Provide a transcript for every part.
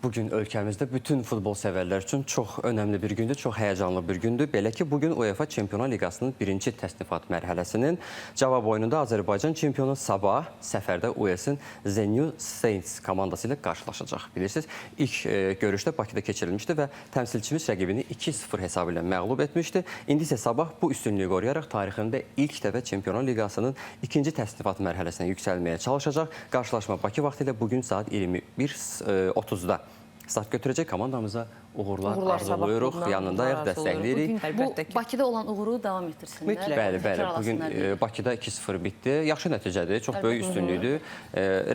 Bugün ölkəmizdə bütün futbol sevərlər üçün çox önəmli bir gündür, çox həyəcanlı bir gündür. Belə ki, bugün UEFA Çempionlar Liqasının birinci təsnifat mərhələsinin cavab oyununda Azərbaycan çempionu Sabah səfərdə UES-in The New Saints komandası ilə qarşılaşacaq. Bilirsiniz, ilk görüşdə Bakıda keçirilmişdi və təmsilçimiz rəqibini 2-0 hesabı ilə məğlub etmişdi. İndi isə Sabah bu üstünlüyü qoruyaraq tarixində ilk dəfə Çempionlar Liqasının ikinci təsnifat mərhələsinə yüksəlməyə çalışacaq. Qarşılaşma Bakı vaxtı ilə bugün saat 21:30-da start götürəcək. Komandamıza uğurlar arzulayırıq, yanındayıq, dəstəkləyirik. Bu Bakıda olan uğuru davam etdirsinlər. Mütləq. Bəli. Bugün Bakıda 2-0 bitdi. Yaxşı nəticədir, çox böyük üstünlükdür.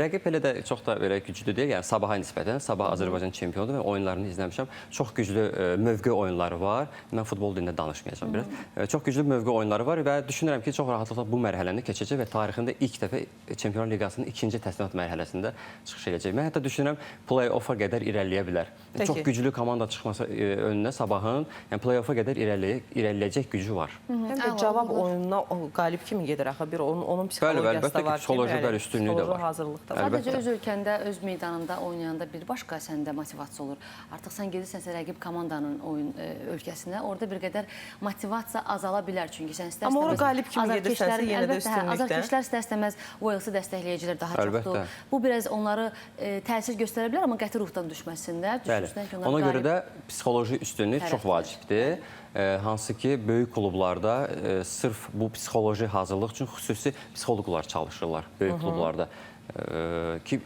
Rəqib elə də çox da belə güclü deyil. Yəni Sabaha nisbətən. Sabah Azərbaycan çempionudur və oyunlarını izləmişəm. Çox güclü mövqe oyunları var. Mən futbol dilində danışmayacağam biraz. Çox güclü mövqe oyunları var və düşünürəm ki, çox rahatlıqla bu mərhələni keçəcək və tarixində ilk dəfə Çempionlar Liqasının ikinci təsnifat mərhələsində çıxış edəcək. Mən hətta düşünürəm play-off-a qədər irəliləyə bilər. Çox güclü komanda çıxması önünə Sabahın, yəni play-off-a qədər irəliləyəcək gücü var. Həm də cavab oyununa qalib kimi gedir axı. Bir onun psixologiyası da var. Psixoloji üstünlüyü də var. Sadəcə öz ölkəndə, öz meydanında oynayanda bir başqa səndə motivasiya olur. Artıq sən gedirsənsə rəqib komandanın ölkəsinə, orada bir qədər motivasiya azala bilər. Çünki sən istər-istəməz... Amma ora qalib kimi gedirsənsə yenə də üstünlükdə. Azarkeşlər istər-istəməz Walesi dəstəkləyicilər daha çoxdur. Bu biraz onları təsir göstərə bilər, amma qəti ruhdan düşməsinlər. Ona görə də psixoloji üstünlük çox vacibdir. Hansı ki, böyük klublarda sırf bu psixoloji hazırlıq üçün xüsusi psixoloqlar çalışırlar böyük klublarda. Ki,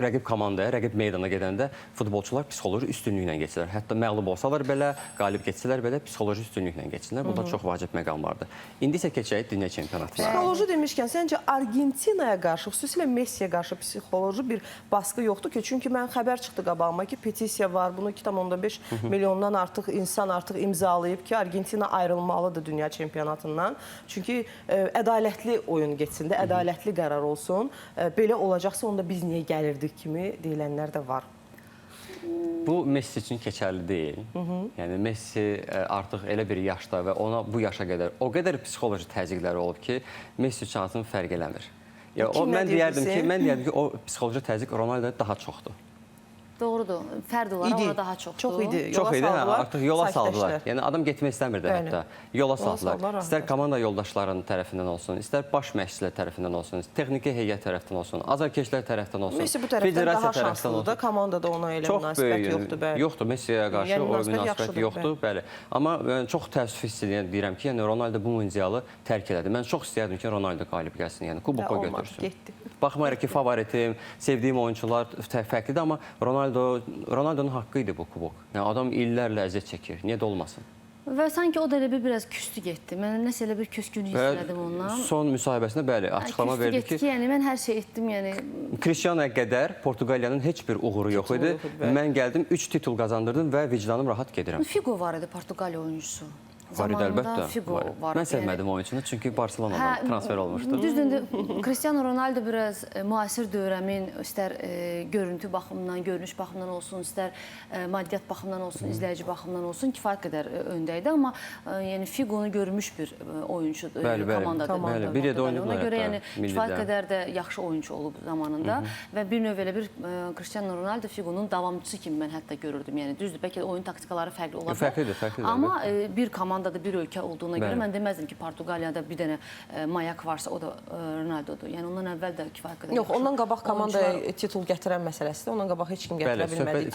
rəqib komandaya, rəqib meydana gedəndə futbolçular psixoloji üstünlüklə geçirlər. Hətta məğlub olsalar belə, qalib geçsələr belə psixoloji üstünlüklə geçsinlər. Bu da çox vacib məqam vardır. İndi isə keçək dünya çempionatına. Psixoloji demişkən, səncə Argentinaya qarşı, xüsusilə Messiyə qarşı psixoloji bir baskı yoxdur ki? Çünki mən xəbər çıxdı qabağıma ki, petisiya var. Bunu 2,5 milyondan artıq insan imzalayıb ki, Argentina ayrılmalıdır dünya çempionatından. Çünki ədalətli oyun geçsin də, ədalətli qərar olsun. Belə olacaqsa, onda biz niyə gəlirdik kimi deyilənlər də var. Bu Messi üçün keçərli deyil. Yəni Messi artıq elə bir yaşda və ona bu yaşa qədər o qədər psixoloji təzyiqləri olub ki, Messi üçün artıq fərq eləmir. Mən deyərdim ki, o psixoloji təzyiq Ronaldo'da daha çoxdur. Doğrudur. Fərd olaraq ona daha çoxdur. Çox idi. Çox idi, artıq yola saldılar. Yəni adam getmək istəmirdi hətta. Yola saldılar. İstər komanda yoldaşlarının tərəfindən olsun, istər baş məşqçilər tərəfindən olsun, texniki heyət tərəfindən olsun, azarkeşlər tərəfindən olsun. Messi bu tərəfdən daha şanslıdır da, komandada ona elə münasibət yoxdur. Yoxdur, Messiyə qarşı o münasibət yoxdur, bəli. Amma mən çox təəssüf hiss deyirəm ki, Ronaldo bu mundialı tərk elədi. Mən çox istəyərdim ki, Ronaldo qalib gəlsin, yəni kuboku götürsün. Baxmayaraq ki, favoritim, sevdiyim oyuncular fərqlidir, amma Ronaldo'nun haqqı idi bu kubok. Yəni adam illərlə əziyyət çəkir. Niyə də olmasın? Və sanki o da elə biraz küstü getdi. Mən nəsə elə bir küskünlük istədim ondan. Son müsahibəsində bəli, açıqlama verdi ki... Küstü getdi ki, yəni mən hər şey etdim, yəni... Cristiano'ya qədər Portuqaliyanın heç bir uğuru yox idi. Mən gəldim, 3 titul qazandırdım və vicdanım rahat gedirəm. Figo var idi, Portuqaliya oyuncusu. Var idi, əlbəttə. Mən sevmədim oyuncunu, çünki Barcelonadan transfer olmuşdu. Düzdür, Cristiano Ronaldo biraz müasir dövrəmin, istər görüntü baxımından, görünüş baxımından olsun, istər maddiyyat baxımından olsun, izləyici baxımından olsun, kifayət qədər öndəydi. Amma Figo'nu görmüş bir oyuncudur, komandadır. Bir yerdə oynayıblar. Ona görə kifayət qədər də yaxşı oyuncu olub zamanında və bir növ elə bir Cristiano Ronaldo Figo'nun davamçısı kimi mən hətta görürdüm. Yəni düzdür, bəlkə oyun taktikaları fərqli ola bilər. Fərqlidir. Amma bir komanda da bir ölkə olduğuna görə mən deməzdim ki, Portuqaliyada bir dənə mayak varsa, o da Ronaldo'dur. Yəni ondan əvvəl də kifayət qədər... Yox, ondan qabaq komandaya titul gətirən məsələsidir. Ondan qabaq heç kim gətirə bilmədi.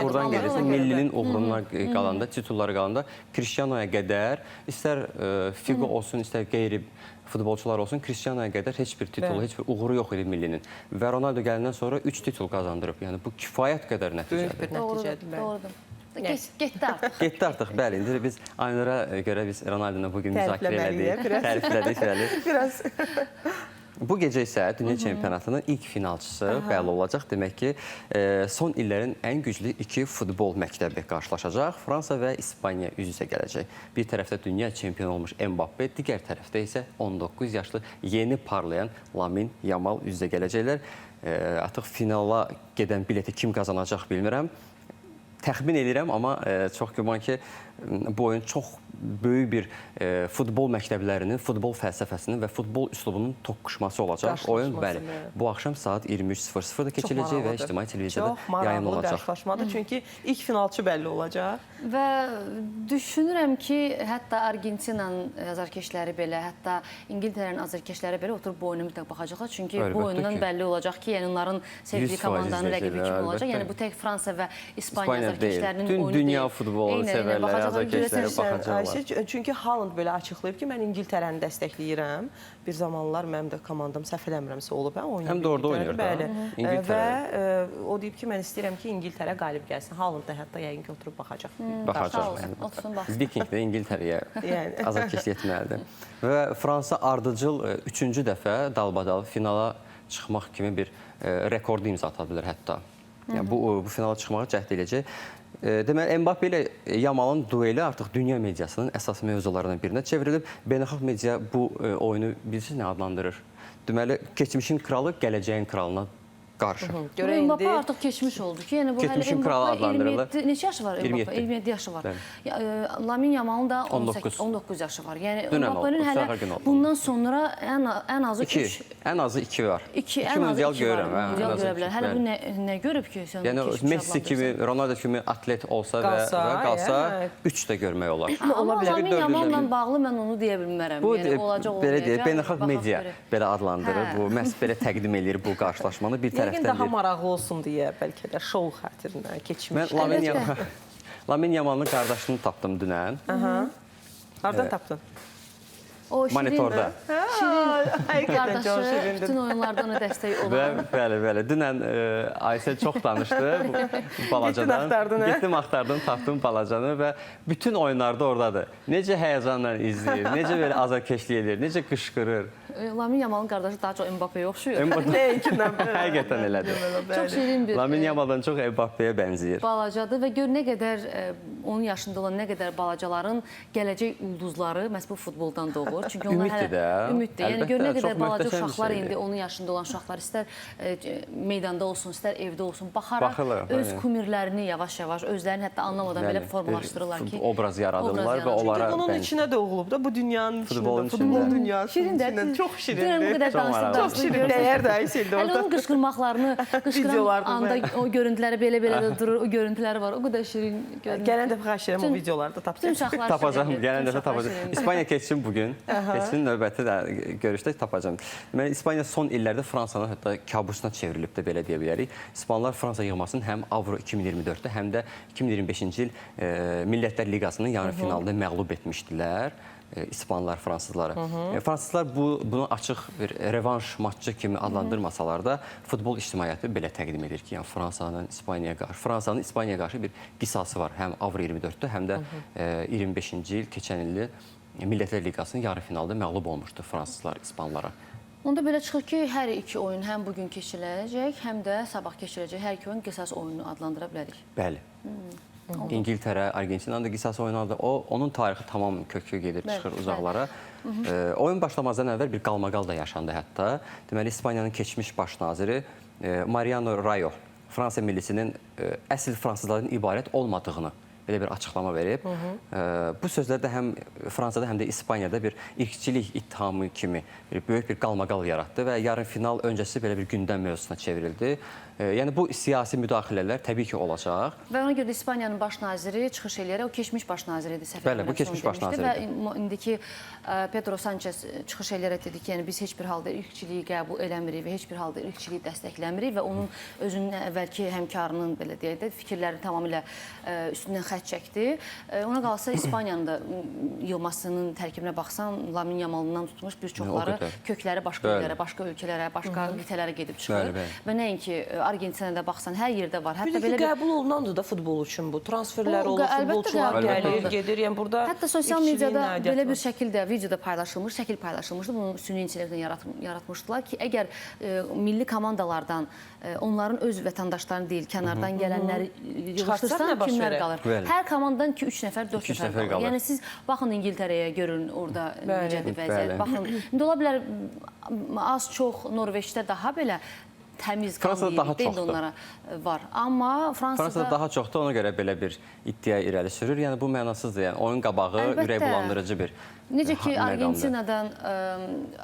Buradan gedirsə, millinin uğruna qalanda, titulları qalanda, Cristiano'ya qədər, istər Figo olsun, istər qeyri futbolçular olsun, Cristiano'ya qədər heç bir titulu, heç bir uğuru yox idi millinin. Və Ronaldo gələndən sonra 3 titul qazandırıb. Yəni bu kifayət qədər nəticədir. Böyük bir nəticədir. Doğrudur. Getdi artıq. Getdi artıq, bəli. İndi biz Aynur'a görə biz Ronaldo'nu bugün müzakirə elədik, təriflədik, bəli. Bu gecə isə dünya çempionatının ilk finalçısı bəlli olacaq. Demək ki, son illərin ən güclü iki futbol məktəbi qarşılaşacaq. Fransa və İspaniya üz-üzə gələcək. Bir tərəfdə dünya çempionu olmuş Mbappe, digər tərəfdə isə 19 yaşlı yeni parlayan Lamine Yamal üz-üzə gələcəklər. Artıq finala gedən bileti kim qazanacaq bilmirəm. Təxmin edirəm, amma çox güman ki, bu oyun çox böyük bir futbol məktəblərinin, futbol fəlsəfəsinin və futbol üslubunun toqquşması olacaq. Oyun bəli, bu axşam saat 23:00-da keçiriləcək və ictimai televiziyada yayımlanacaq. Çox maraqlı qarşılaşmadır, çünki ilk finalçı bəlli olacaq. Və düşünürəm ki, hətta Argentinanın azarkeşləri belə, hətta İngiltərənin azarkeşləri belə oturub bu oyuna mütləq baxacaqlar. Çünki bu oyundan bəlli olacaq ki, yəni onların sevgili komandanın rəqibi kim olacaq. Yəni bu tək Fransa və İspaniya azarkeşlərinin oyunu deyil. Dünya futbolu sevərləri, azarkeşləri baxacaqlar. Çünki Haaland belə açıqlayıb ki, mən İngiltərəni dəstəkləyirəm. Bir zamanlar mənim də komandam səhv eləmirəmsə olub. Həm də orada oynayır da. Və o deyib ki, mən istəyirəm ki, İngiltərə qalib gəlsin. Haaland da hətta yəqin ki, oturub baxacaq. Baxacaq. Viking də İngiltərəyə azarkeşlik etməlidir. Və Fransa ardıcıl 3-cü dəfə dalbadal finala çıxmaq kimi bir rekordu imza ata bilər hətta. Bu finala çıxmağa cəhd edəcək. Deməli, Mbappé ilə Yamalın dueli artıq dünya mediasının əsas mövzularından birinə çevrilib. Beynəlxalq media bu oyunu bilirsiniz nə adlandırır? Deməli, keçmişin kralı gələcəyin kralına qarşı. Mbappé artıq keçmiş oldu ki, yəni bu keçmişin kralı adlandırılır. Neçə yaşı var Mbappé? 27 yaşı var. Lamine Yamalın da 19 yaşı var. Yəni Mbappé'nin hələ bundan sonra ən azı 3 ən azı 2 var. 2 mundial görürəm. Mundial görə bilər. Hələ bu nə görüb ki, sən yəni Messi kimi, Ronaldo kimi atlet olsa və qalsa 3 də görmək olar. Amma Lamine Yamal'la bağlı mən onu deyə bilmərəm. Yəni olacaq olmayacaq. Belə deyək, beynəlxalq media belə adlandırır. Bu məhz belə təqdim eləyir bu qarşılaşmanı bir tərəfdən. Yəqin daha maraqlı olsun deyə, bəlkə də şou xatirinə keçmiş. Mən Lamine Yamal'ın qardaşını tapdım dünən. Hardan tapdın? Monitorda. Şirin qardaşı bütün oyunlarda ona dəstək olan. Bəli. Dünən Aysel çox danışdı balacadan. Getdim axtardım, tapdım balacanı və bütün oyunlarda oradadır. Necə həyəcanla izləyir, necə belə azarkeşlik edir, necə qışqırır. Lamine Yamal'ın qardaşı daha çox Mbappé'yə oxşuyur. Həqiqətən elədir. Çox şirin bir. Lamine Yamal'dan çox Mbappé'yə bənzəyir. Balacadır və gör nə qədər onun yaşında olan nə qədər balacaların gələcək ulduzları məhz bu futboldan doğur. Çünki onlar hələ ümiddir. Yəni gör nə qədər balaca uşaqlar indi onun yaşında olan uşaqlar istər meydanda olsun, istər evdə olsun, baxaraq öz kumirlərini yavaş-yavaş özlərini hətta anlamadan belə formalaşdırırlar ki, obraz yaradırlar və onlara bənzəyir. Onun içinə doğulub da bu dünyanın içində, futbol dünyasının içində. Çox şirindir. Çox şirin. Dəyər də Aysel'də orada. Hələ onun qışqırmaqlarını, qışqıran anda o görüntüləri belə-belə də durur, o görüntüləri var. O qədər şirin görünür. Gələn dəfə xahiş edirəm o videolarda tapacaq. Tapacağım, gələn dəfə tapacağım. İspaniya keçsin bugün. Keçsin növbəti də görüşdə tapacağım. Deməli, İspaniya son illərdə Fransanın hətta kabusuna çevrilib də belə deyə bilərik. İspanlar Fransa yığmasının həm Avro 2024-də, həm də 2025-ci il Millətlər Liqasının yarı finalında məğlub etmişdilər. İspanlar fransızları. Fransızlar bunu açıq bir revanş matçı kimi adlandırmasalar da futbol ictimaiyyəti belə təqdim edir ki, yəni Fransanın İspaniyaya qarşı bir qisası var. Həm Avro 24-də, həm də 25-ci il keçən illi Millətlər Liqasının yarı finalda məğlub olmuşdu fransızlar İspanlara. Onda belə çıxır ki, hər iki oyun həm bugün keçiriləcək, həm də sabah keçiriləcək. Hər iki oyun qisas oyununu adlandıra bilərik. Bəli. İngiltərə, Argentinanın da qisas oynadı. Onun tarixi tamam köklü gedir, çıxır uzaqlara. Oyun başlamazdan əvvəl bir qalmaqal da yaşandı hətta. Deməli, İspaniyanın keçmiş baş naziri Mariano Rayo, Fransa millisinin əsl fransızlardan ibarət olmadığını belə bir açıqlama verib. Bu sözlər də həm Fransada, həm də İspaniyada bir irqçilik ittihamı kimi böyük bir qalmaqal yaratdı və yarın final öncəsi belə bir gündəm mövzusuna çevrildi. Yəni bu siyasi müdaxilələr təbii ki olacaq. Və ona görə də İspaniyanın baş naziri çıxış eləyərək, o keçmiş baş naziri idi, səhv etmirəmsə. Bəli, bu keçmiş baş naziri idi. Və indiki Pedro Sanchez çıxış eləyərək dedi ki, yəni biz heç bir halda irqçiliyi qəbul eləmirik və heç bir halda irqçiliyi dəstəkləmirik və onun özünün əvvəlki həmkarının belə deyək də fikirlərini tamamilə üstündən xətt çəkdi. Ona qalsa İspaniyanın da yığmasının tərkibinə baxsan, Lamine Yamal'ından tutmuş bir çoxları kökləri başqa ölkələrə, başqa ölkələrə, başqa qitələrə gedib çıxır. Və nəinki Argentinada baxsan, hər yerdə var. Bir də qəbul olunandır da futbol üçün bu. Transferlər olur, futbolçular gəlir, gedir. Yəni burada hətta sosial mediada belə bir şəkildə videoda paylaşılmış, şəkil paylaşılmışdı. Bunu süni intellektlə yaratmışdılar ki, əgər milli komandalardan onların öz vətəndaşlarını deyil, kənardan gələnləri yığışdırsan, kimlər qalır? Hər komandadan 2-3 nəfər, 4 nəfər qalır. Yəni siz baxın İngiltərəyə görün orada necədir vəziyyət. Baxın, indi ola bilər az-çox Norveçdə daha belə təmiz Fransada daha qanlı çoxdur. onlara var. Amma Fransada daha çoxdur, ona görə belə bir iddia irəli sürür. Yəni bu mənasızdır. Yəni oyun qabağı Əlbəttə. ürək bulandırıcı bir necə ki məqamdır.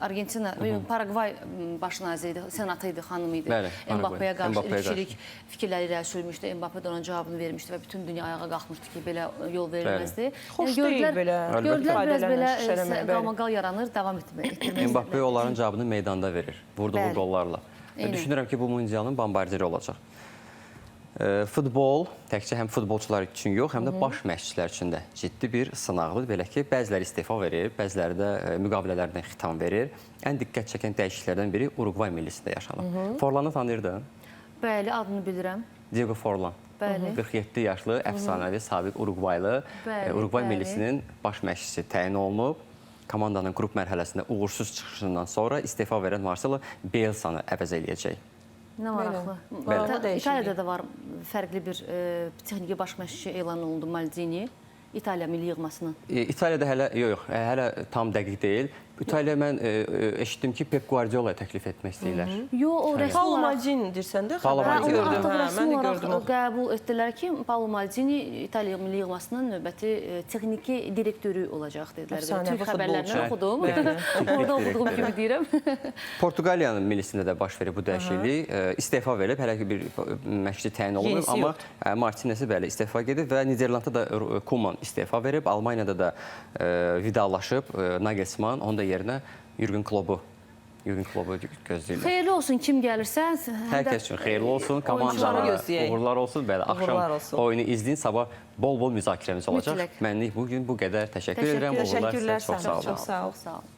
Argentina, Paragvay baş naziri idi, senatı idi, xanım idi. Bəli, Mbappéyə qarşı Mbappéyə ilkçilik fikirləri irəli sürmüşdü. Mbappé də ona cavabını vermişdi və bütün dünya ayağa qalxmışdı ki, belə yol verilməzdi. Xoş deyil belə. Gördülər biraz belə şişələmək, bəli. qalmaqal yaranır, davam etdirmək. Mbappé onların cavabını meydanda verir, vurduğu Bəli. qollarla. Eynən. Düşünürəm ki, bu mundialın bombardiri olacaq. Futbol təkcə həm futbolçular üçün yox, həm də baş məşqçilər üçün də ciddi bir sınaqdır. Belə ki, bəziləri istefa verir, bəziləri də müqavilələrdən xitam verir. Ən diqqət çəkən dəyişikliklərdən biri Uruqvay millisində yaşanıb. Forlanı tanıyırdın? Bəli, adını bilirəm. Diego Forlan. Bəli. 47 yaşlı, əfsanəvi, sabiq Uruqvaylı Bəli, Uruqvay bəli. millisinin baş məşqçisi təyin olunub. Komandanın qrup mərhələsində uğursuz çıxışından sonra istefa verən Marcelo Bielsanı əvəz eləyəcək. Nə maraqlı. Bəli. İtaliyada da var fərqli bir texniki baş məşqçi elan olundu Maldini. İtaliya milli yığmasının. İtaliyada hələ tam dəqiq deyil. İtaliya mən eşitdim ki, Pep Guardiola'ya təklif etmək istəyirlər. Yo, o rəsmi Paulo olaraq Maldini deyirsən də, Paulo xəbəri Maldini. gördüm. artıq Hə, rəsmi mən də olaraq gördüm. qəbul etdilər ki, Paulo Maldini İtaliya milli yığmasının növbəti texniki direktoru olacaq dedilər. Əfsanəvi Türk xəbərlərindən futbolçu. oxudum. Orada oxuduğum kimi deyirəm. Portuqaliyanın millisində də baş verib bu dəyişiklik. İstefa verib, hələ ki bir məşqçi təyin olunub, Yenisi amma yoxdur. Martinesi bəli istefa gedib və Niderlandda da Koeman istefa verib, Almaniyada da vidalaşıb Nagelsmann, onun da yerinə Jürgen Kloppu gözləyirlər. Xeyirli olsun kim gəlirsə. Hər kəs üçün xeyirli olsun, Oyunçuları komandalara gözləyək. uğurlar olsun. Bəli, Uğurlar axşam olsun. oyunu izləyin, sabah bol-bol müzakirəmiz olacaq. Mütləq. Mənlik bugün bu qədər. Təşəkkür edirəm. Uğurlar sizə. Təşəkkürlər Çox sağ olun. Çox sağ ol. Sağ olun.